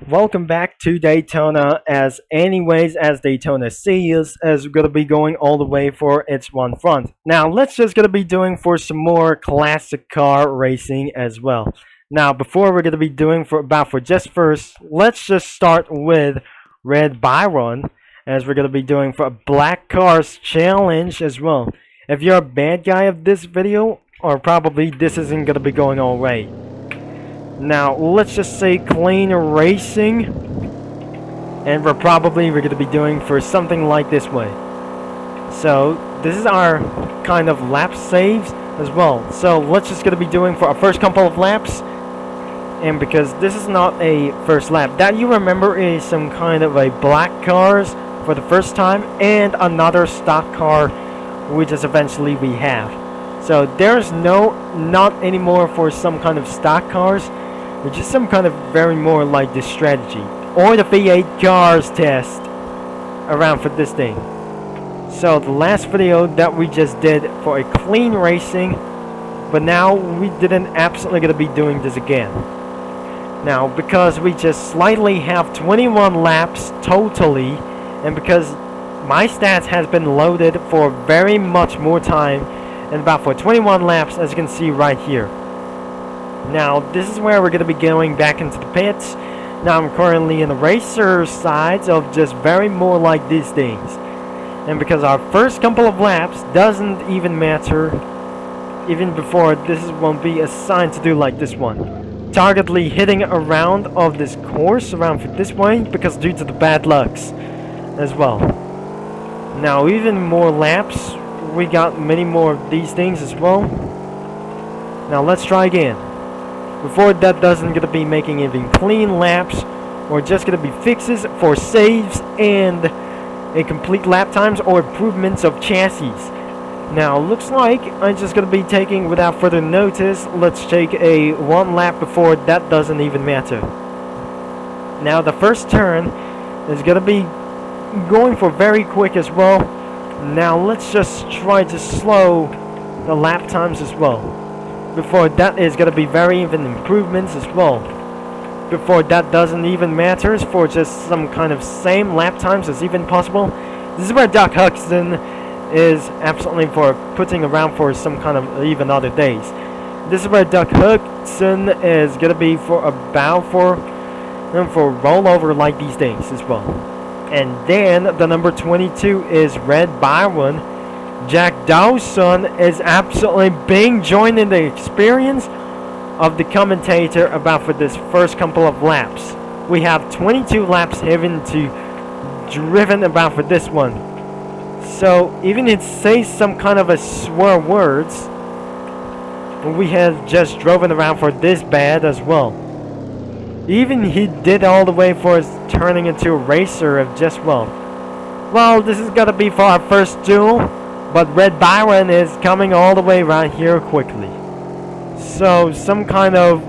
Welcome back to Daytona. As Daytona sees, as we're gonna be going all the way for its one front. Now, let's just gonna be doing for some more classic car racing as well. Now, before we're gonna be doing for just first, let's just start with Red Byron, as we're gonna be doing for a Black Cars challenge as well. If you're a bad guy of this video, or probably this isn't gonna be going all right. Now, let's just say clean racing, and we're going to be doing for something like this way. So, this is our kind of lap saves as well. So, let's just going to be doing for our first couple of laps, and because this is not a first lap, that you remember is some kind of a black cars for the first time, and another stock car, which is eventually we have. So, there's not anymore for some kind of stock cars, which is some kind of very more like the strategy or the V8 cars test around for this thing. So the last video that we just did for a clean racing, but now we didn't absolutely gonna be doing this again. Now because we just slightly have 21 laps totally, and because my stats has been loaded for very much more time, and about for 21 laps, as you can see right here. Now, this is where we're going to be going back into the pits. Now, I'm currently in the racer sides of just very more like these things. And because our first couple of laps doesn't even matter, even before this won't be assigned to do like this one. Targetly hitting around of this course around for this way, because due to the bad lucks as well. Now, even more laps, we got many more of these things as well. Now, let's try again. Before that doesn't gonna be making even clean laps, or just gonna be fixes for saves and a complete lap times or improvements of chassis. Now looks like I'm just gonna be taking without further notice. Let's take a one lap before that doesn't even matter. Now the first turn is gonna be going for very quick as well. Now let's just try to slow the lap times as well. Before that is going to be very even improvements as well. Before that doesn't even matter for just some kind of same lap times as even possible. This is where Doc Huxton is absolutely for putting around for some kind of even other days. This is where Doc Huxton is going to be for about for rollover like these things as well. And then the number 22 is Red Byron. Jack Dawson is absolutely being joined in the experience of the commentator about for this first couple of laps. We have 22 laps driven about for this one. So even it says some kind of a swear words, we have just driven around for this bad as well. Even he did all the way for his turning into a racer of just well, this is gonna be for our first duel. But Red Byron is coming all the way right here quickly. So some kind of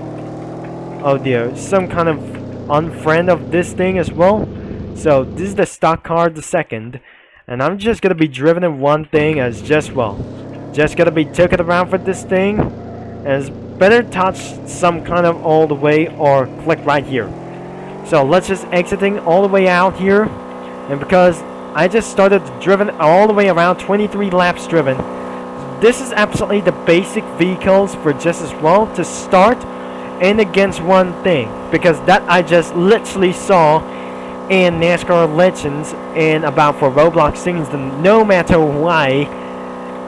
unfriend of this thing as well. So this is the stock car, the second, and I'm just gonna be driven in one thing as just gonna be taken around for this thing, as better touch some kind of all the way or click right here. So let's just exiting all the way out here, and because I just started driven all the way around 23 laps driven. This is absolutely the basic vehicles for just as well to start and against one thing, because that I just literally saw in NASCAR Legends and about for Roblox things. No matter why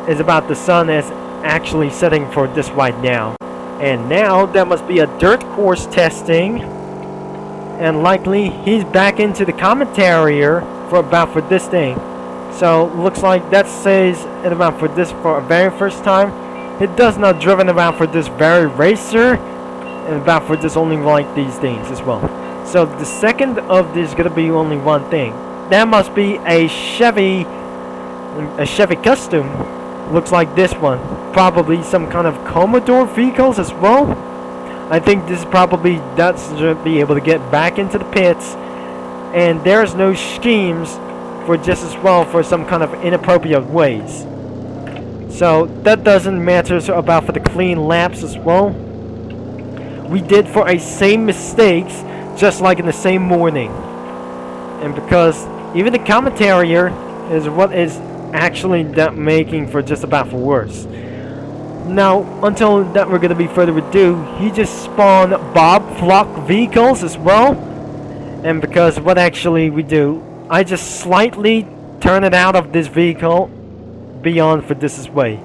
is about the sun is actually setting for this right now, and now there must be a dirt course testing, and likely he's back into the commentary for this thing. So looks like that says it about for this for a very first time. It does not driven around for this very racer, and about for this only like these things as well. So the second of this is gonna be only one thing. That must be a Chevy Custom. Looks like this one. Probably some kind of Commodore vehicles as well. I think this is probably that's to be able to get back into the pits. And there's no schemes for just as well for some kind of inappropriate ways. So that doesn't matter about for the clean laps as well. We did for a same mistakes just like in the same morning. And because even the commentary here is what is actually that making for just about for worse. Now, until that we're gonna be further ado, he just spawned Bob Flock vehicles as well. And because what actually we do, I just slightly turn it out of this vehicle beyond for this way.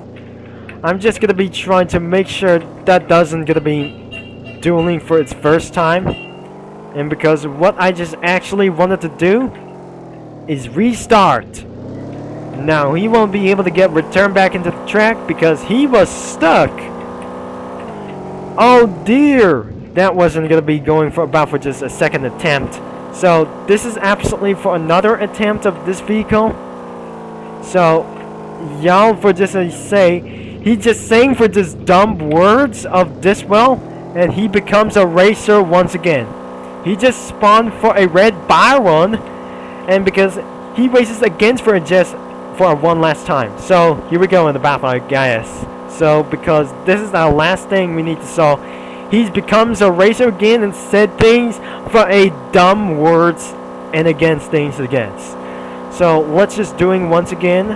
I'm just gonna be trying to make sure that doesn't gonna be dueling for its first time. And because what I just actually wanted to do is restart. Now he won't be able to get returned back into the track because he was stuck. Oh dear, that wasn't gonna be going for about for just a second attempt. So this is absolutely for another attempt of this vehicle. So y'all for just to say, he just saying for just dumb words of this well, and he becomes a racer once again. He just spawned for a red Byron, and because he races against for a just for one last time. So here we go in the battle, guys. So because this is our last thing we need to solve, he becomes a racer again and said things for a dumb words and against things against. So let's just doing once again,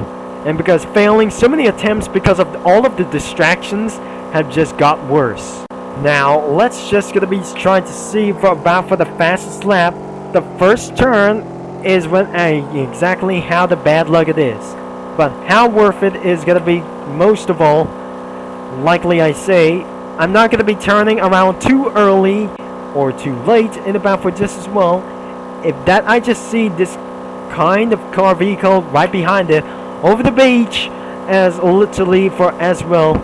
and because failing so many attempts because of all of the distractions have just got worse. Now let's just gonna be trying to see for about for the fastest lap. The first turn is when exactly how the bad luck it is, but how worth it is gonna be most of all. Likely I say I'm not gonna be turning around too early or too late in about for this as well. If that I just see this kind of car vehicle right behind it over the beach as literally for as well.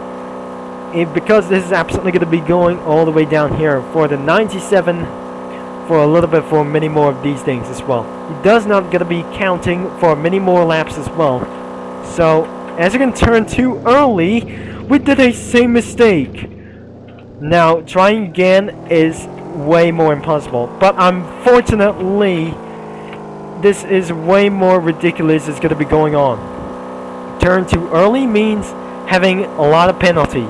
Because this is absolutely going to be going all the way down here for the 97 for a little bit for many more of these things as well. It does not going to be counting for many more laps as well. So as you can turn too early, we did a same mistake. Now trying again is way more impossible, but unfortunately this is way more ridiculous is going to be going on. Turn too early means having a lot of penalty.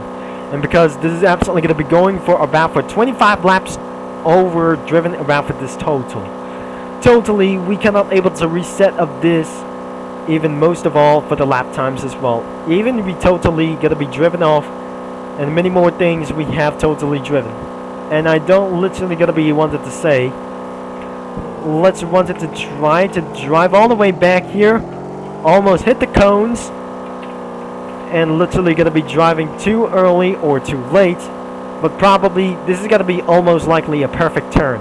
And because this is absolutely going to be going for about for 25 laps over driven about for this total. Totally, we cannot able to reset of this, even most of all for the lap times as well. Even we totally going to be driven off, and many more things we have totally driven. And I don't literally going to be wanted to say, let's wanted to try to drive all the way back here, almost hit the cones, and literally gonna be driving too early or too late, but probably this is gonna be almost likely a perfect turn.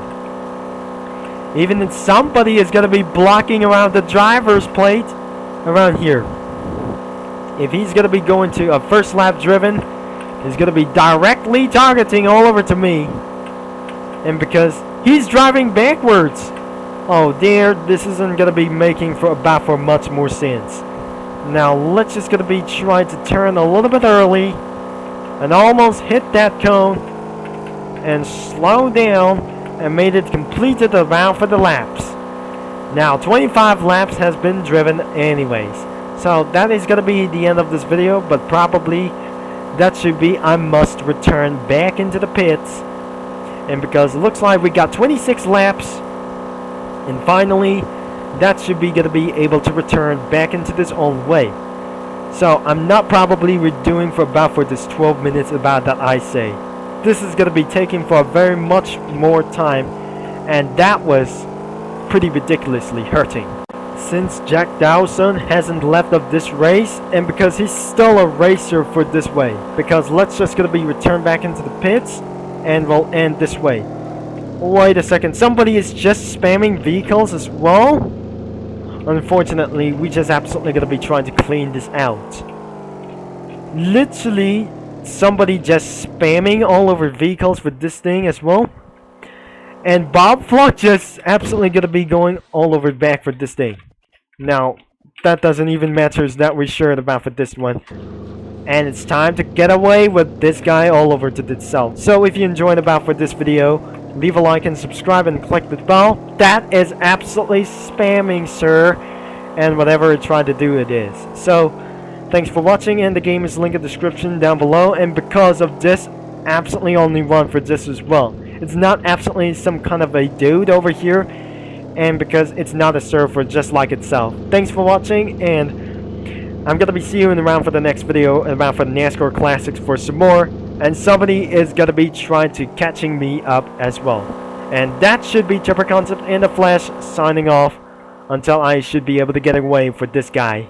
Even if somebody is gonna be blocking around the driver's plate around here. If he's gonna be going to a first lap driven, he's gonna be directly targeting all over to me. And because he's driving backwards, oh dear, this isn't gonna be making for about for much more sense. Now let's just gonna be trying to turn a little bit early and almost hit that cone and slow down and made it completed around for the laps. Now 25 laps has been driven anyways. So that is gonna be the end of this video, but probably that should be I must return back into the pits. And because it looks like we got 26 laps, and finally that should be going to be able to return back into this old way. So I'm not probably redoing for about for this 12 minutes about that I say. This is going to be taking for very much more time, and that was pretty ridiculously hurting. Since Jack Dawson hasn't left of this race, and because he's still a racer for this way, because let's just going to be returned back into the pits and we'll end this way. Wait a second, somebody is just spamming vehicles as well? Unfortunately, we just absolutely gonna be trying to clean this out. Literally, somebody just spamming all over vehicles with this thing as well. And Bob Flock just absolutely gonna be going all over back for this thing. Now, that doesn't even matter that we're sure about for this one. And it's time to get away with this guy all over to itself. So if you enjoyed about for this video, leave a like and subscribe and click the bell. That is absolutely spamming, sir. And whatever it tried to do, it is. So, thanks for watching, and the game is linked in the description down below. And because of this, absolutely only one for this as well. it's not absolutely some kind of a dude over here, and because it's not a surfer just like itself. Thanks for watching, and I'm gonna be seeing you around for the next video, around for the NASCAR Classics for some more, and somebody is gonna be trying to catching me up as well. And that should be Chopper Concept in the Flash signing off until I should be able to get away for this guy.